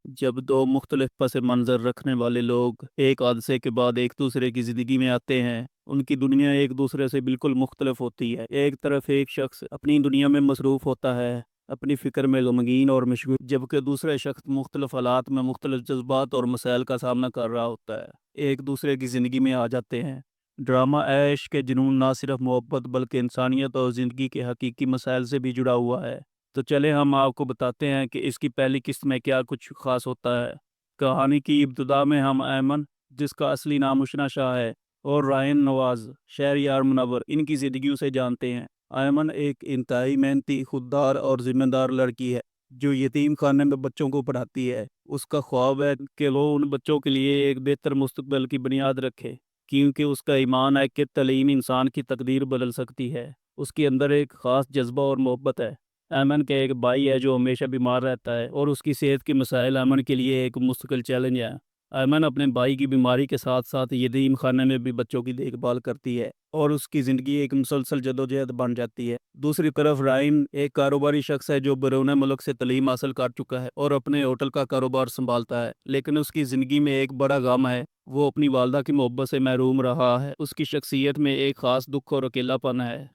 जब दो मुख्तलिफ पस मंज़र रखने वाले लोग एक हादसे के बाद एक दूसरे की ज़िंदगी में आते हैं, उनकी दुनिया एक दूसरे से बिल्कुल मुख्तलिफ होती है। एक तरफ एक शख्स अपनी दुनिया में मसरूफ़ होता है, अपनी फ़िक्र में गमगीन और मशगूल, जबकि दूसरा शख्स मुख्तलिफ हालात में मुख्तलिफ जज्बात और मसाइल का सामना कर रहा होता है। एक दूसरे की ज़िंदगी में आ जाते हैं। ड्रामा ऐश के जुनून ना सिर्फ मोहब्बत बल्कि इंसानियत और ज़िंदगी के हकीकी मसाइल से भी जुड़ा हुआ है। तो चले हम आपको बताते हैं कि इसकी पहली किस्त में क्या कुछ ख़ास होता है। कहानी की इब्तिदा में हम ऐमन, जिसका असली नाम उशना शाह है, और रायन नवाज़ शहरयार मुनव्वर, इनकी ज़िंदगियों से जानते हैं। ऐमन एक इंतहाई मेहनती, खुददार और ज़िम्मेदार लड़की है जो यतीम खाने में बच्चों को पढ़ाती है। उसका ख्वाब है कि वो उन बच्चों के लिए एक बेहतर मुस्तकबिल की बुनियाद रखे, क्योंकि उसका ईमान है कि तालीम इंसान की तकदीर बदल सकती है। उसके अंदर एक ख़ास जज्बा और मोहब्बत है। ऐमन का एक भाई है जो हमेशा बीमार रहता है और उसकी सेहत के मसाइल ऐमन के लिए एक मुस्तकिल चैलेंज है। ऐमन अपने भाई की बीमारी के साथ साथ यतीम खाने में भी बच्चों की देखभाल करती है और उसकी ज़िंदगी एक मुसलसल जदोजहद बन जाती है। दूसरी तरफ राइन एक कारोबारी शख्स है जो बैरून मुल्क से तालीम हासिल कर चुका है और अपने होटल का कारोबार संभालता है, लेकिन उसकी ज़िंदगी में एक बड़ा गम है। वो अपनी वालदा की मोहब्बत से महरूम रहा है। उसकी शख्सियत में एक ख़ास दुख और अकेलापन है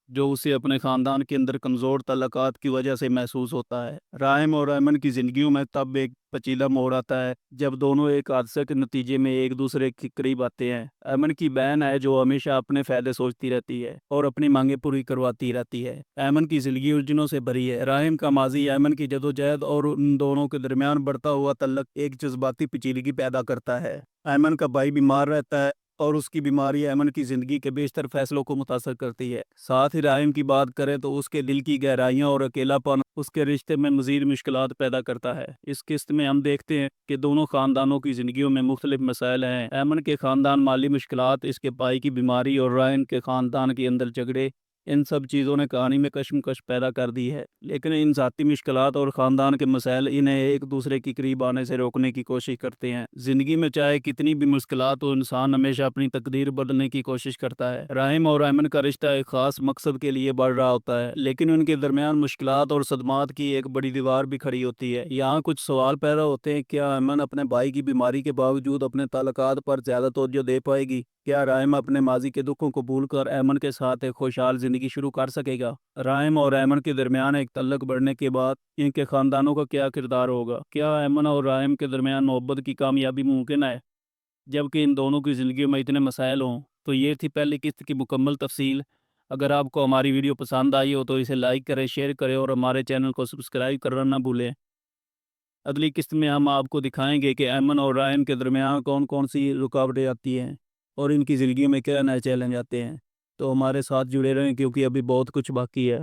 जो उसे अपने ख़ानदान के अंदर कमज़ोर तल्लुकात की वजह से महसूस होता है। राहिम और ऐमन की ज़िंदगियों में तब एक पचीला मोड़ आता है जब दोनों एक हादसे के नतीजे में एक दूसरे के करीब आते हैं। ऐमन की बहन है जो हमेशा अपने फ़ायदे सोचती रहती है और अपनी मांगें पूरी करवाती रहती है। ऐमन की ज़िंदगी उलझनों से भरी है। राहिम का माजी ऐमन की जदोजहद और उन दोनों के दरमियान बढ़ता हुआ तल्लक एक जज्बाती पेचीदगी पैदा करता है। ऐमन का भाई बीमार रहता है और उसकी बीमारी ऐमन की ज़िंदगी के बेशतर फैसलों को मुतासर करती है। साथ ही राहिम की बात करें तो उसके दिल की गहराइयाँ और अकेलापन उसके रिश्ते में मज़ीद मुश्किलात पैदा करता है। इस किस्त में हम देखते हैं कि दोनों ख़ानदानों की ज़िंदगियों में मुख्तलिफ मसाइल हैं। ऐमन के ख़ानदान माली मुश्किलात, इसके भाई की बीमारी और रायन के ख़ानदान के अंदर झगड़े, इन सब चीज़ों ने कहानी में कशमकश पैदा कर दी है। लेकिन इन ज़ाती मुश्किलात और ख़ानदान के मसाइल इन्हें एक दूसरे के करीब आने से रोकने की कोशिश करते हैं। ज़िंदगी में चाहे कितनी भी मुश्किलात हो, इंसान हमेशा अपनी तकदीर बदलने की कोशिश करता है। राहिम और ऐमन का रिश्ता एक ख़ास मकसद के लिए बढ़ रहा होता है, लेकिन उनके दरमियान मुश्किलात और सदमात की एक बड़ी दीवार भी खड़ी होती है। यहाँ कुछ सवाल पैदा होते हैं। क्या ऐमन अपने भाई की बीमारी के बावजूद अपने ताल्लुकात पर ज़्यादा तवज्जो दे पाएगी? क्या राहिम अपने माजी के दुखों को भूलकर ऐमन के साथ एक खुशहाल ज़िंदगी शुरू कर सकेगा? राहिम और ऐमन के दरमियान एक तल्लक बढ़ने के बाद इनके ख़ानदानों का क्या किरदार होगा? क्या ऐमन और राहिम के दरमियान मोहब्बत की कामयाबी मुमकिन है जबकि इन दोनों की ज़िंदगी में इतने मसाइल हों? तो ये थी पहली किस्त की मुकम्मल तफसील। अगर आपको हमारी वीडियो पसंद आई हो तो इसे लाइक करें, शेयर करें और हमारे चैनल को सब्सक्राइब करना ना भूलें। अगली किस्त में हम आपको दिखाएंगे कि ऐमन और रायन के दरमियान कौन कौन सी रुकावटें आती हैं और इनकी ज़िंदगी में क्या नए चैलेंज आते हैं। तो हमारे साथ जुड़े रहें क्योंकि अभी बहुत कुछ बाकी है।